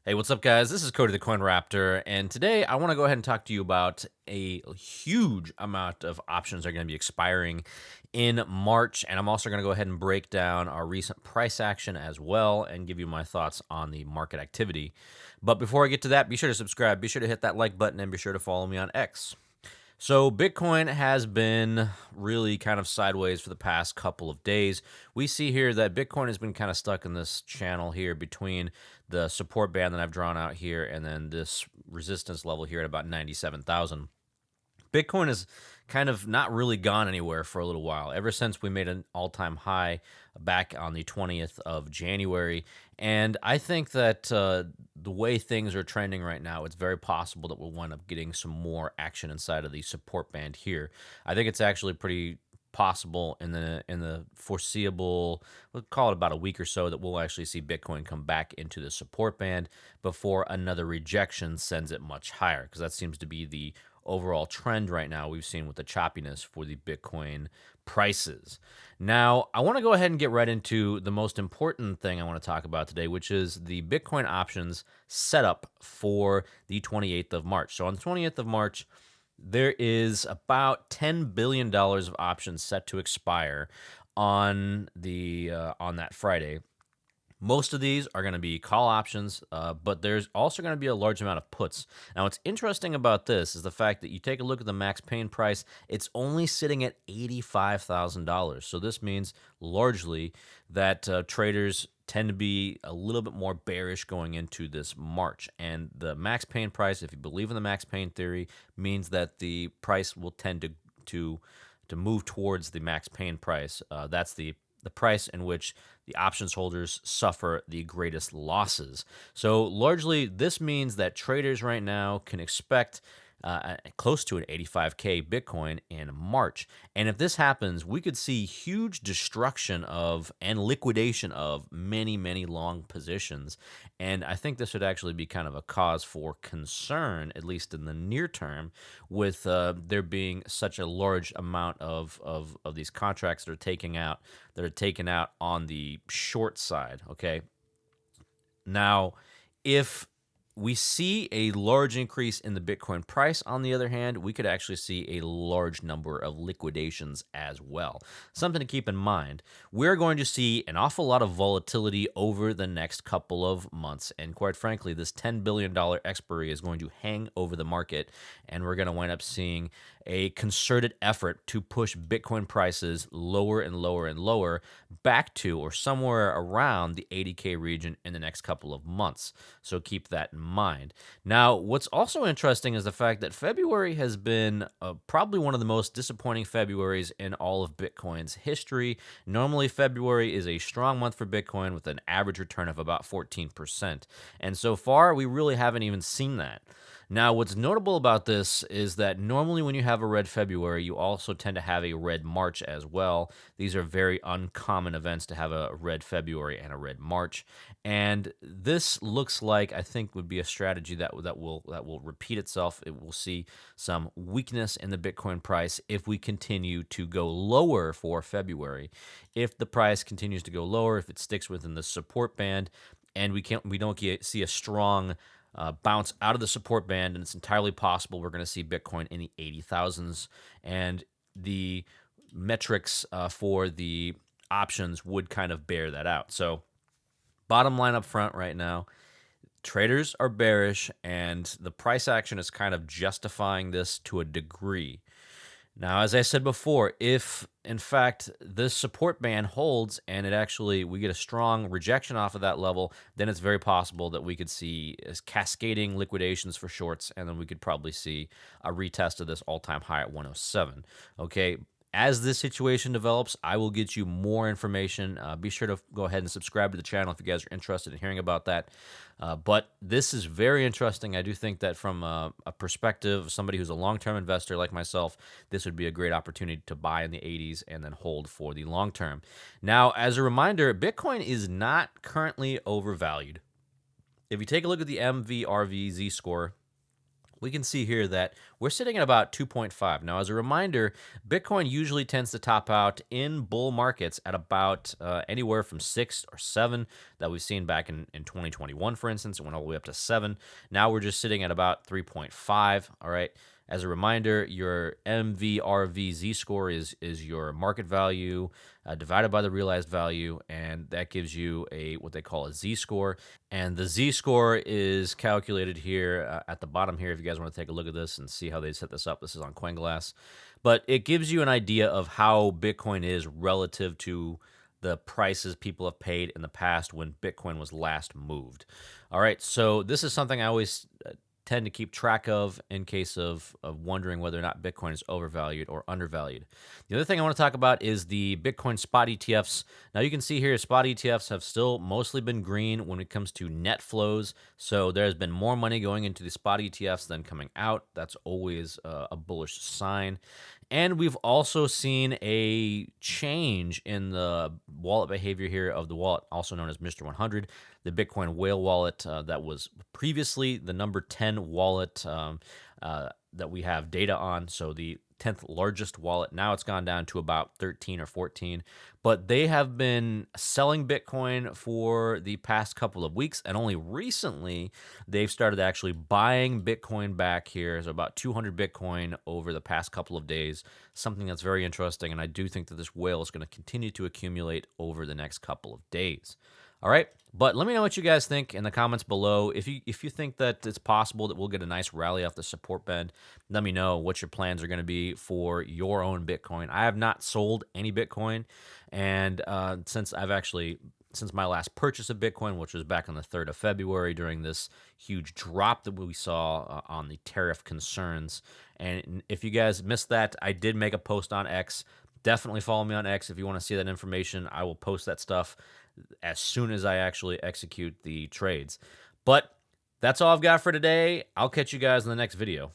Hey, what's up, guys? This is Cody the Coin Raptor, and today I want to go ahead and talk to you about a huge amount of options that are going to be expiring in March, and I'm also going to go ahead and break down our recent price action as well and give you my thoughts on the market activity. But before I get to that, be sure to subscribe, be sure to hit that like button, and be sure to follow me on X. So Bitcoin has been really kind of sideways for the past couple of days. We see here that Bitcoin has been kind of stuck in this channel here between the support band that I've drawn out here and then this resistance level here at about 97,000. Bitcoin has kind of not really gone anywhere for a little while, ever since we made an all-time high back on the 20th of January. And I think that the way things are trending right now, it's very possible that we'll wind up getting some more action inside of the support band here. I think it's actually pretty possible in the foreseeable, we'll call it about a week or so, that we'll actually see Bitcoin come back into the support band before another rejection sends it much higher, because that seems to be the overall trend right now we've seen with the choppiness for the Bitcoin prices. Now, I want to go ahead and get right into the most important thing I want to talk about today, which is the Bitcoin options setup for the 28th of March. So on the 28th of March, there is about $10 billion of options set to expire on that Friday. Most of these are going to be call options, but there's also going to be a large amount of puts. Now, what's interesting about this is the fact that you take a look at the max pain price, it's only sitting at $85,000. So this means largely that traders tend to be a little bit more bearish going into this March. And the max pain price, if you believe in the max pain theory, means that the price will tend to move towards the max pain price. That's the price in which the options holders suffer the greatest losses. So largely, this means that traders right now can expect close to an 85K Bitcoin in March. And if this happens, we could see huge destruction of and liquidation of many, many long positions. And I think this would actually be kind of a cause for concern, at least in the near term, with there being such a large amount of these contracts that are taken out on the short side. Okay. Now, if we see a large increase in the Bitcoin price, on the other hand, we could actually see a large number of liquidations as well. Something to keep in mind, we're going to see an awful lot of volatility over the next couple of months. And quite frankly, this $10 billion expiry is going to hang over the market, and we're going to wind up seeing a concerted effort to push Bitcoin prices lower and lower and lower back to or somewhere around the 80K region in the next couple of months. So keep that in mind. Now, what's also interesting is the fact that February has been probably one of the most disappointing Februaries in all of Bitcoin's history. Normally, February is a strong month for Bitcoin with an average return of about 14%. And so far, we really haven't even seen that. Now, what's notable about this is that normally when you have a red February, you also tend to have a red March as well. These are very uncommon events to have a red February and a red March. And this looks like, I think, would be a strategy that will repeat itself. It will see some weakness in the Bitcoin price if we continue to go lower for February. If the price continues to go lower, if it sticks within the support band, and we don't see a strong bounce out of the support band, and it's entirely possible we're going to see Bitcoin in the 80,000s, and the metrics for the options would kind of bear that out. So bottom line up front right now, traders are bearish, and the price action is kind of justifying this to a degree. Now, as I said before, if in fact this support band holds and we get a strong rejection off of that level, then it's very possible that we could see cascading liquidations for shorts, and then we could probably see a retest of this all-time high at 107. Okay. As this situation develops, I will get you more information. Be sure to go ahead and subscribe to the channel if you guys are interested in hearing about that. But this is very interesting. I do think that from a perspective of somebody who's a long-term investor like myself, this would be a great opportunity to buy in the 80s and then hold for the long term. Now, as a reminder, Bitcoin is not currently overvalued. If you take a look at the MVRV Z score, we can see here that we're sitting at about 2.5. Now, as a reminder, Bitcoin usually tends to top out in bull markets at about anywhere from 6 or 7 that we've seen back in 2021, for instance. It went all the way up to 7. Now we're just sitting at about 3.5. All right. As a reminder, your MVRV score is your market value divided by the realized value, and that gives you a what they call a Z score. And the Z score is calculated here at the bottom here. If you guys want to take a look at this and see how they set this up, this is on CoinGlass, but it gives you an idea of how Bitcoin is relative to the prices people have paid in the past when Bitcoin was last moved. All right, so this is something I always tend to keep track of in case of wondering whether or not Bitcoin is overvalued or undervalued. The other thing I want to talk about is the Bitcoin spot ETFs. Now you can see here spot ETFs have still mostly been green when it comes to net flows. So there's been more money going into the spot ETFs than coming out. That's always a bullish sign. And we've also seen a change in the wallet behavior here of the wallet, also known as Mr. 100, the Bitcoin whale wallet that was previously the number 10 wallet that we have data on. So the 10th largest wallet. Now it's gone down to about 13 or 14. But they have been selling Bitcoin for the past couple of weeks. And only recently, they've started actually buying Bitcoin back here. So about 200 Bitcoin over the past couple of days. Something that's very interesting. And I do think that this whale is going to continue to accumulate over the next couple of days. All right, but let me know what you guys think in the comments below. If you think that it's possible that we'll get a nice rally off the support bend, let me know what your plans are going to be for your own Bitcoin. I have not sold any Bitcoin, and since my last purchase of Bitcoin, which was back on the 3rd of February during this huge drop that we saw on the tariff concerns. And if you guys missed that, I did make a post on X. Definitely follow me on X if you want to see that information. I will post that stuff as soon as I actually execute the trades. But that's all I've got for today. I'll catch you guys in the next video.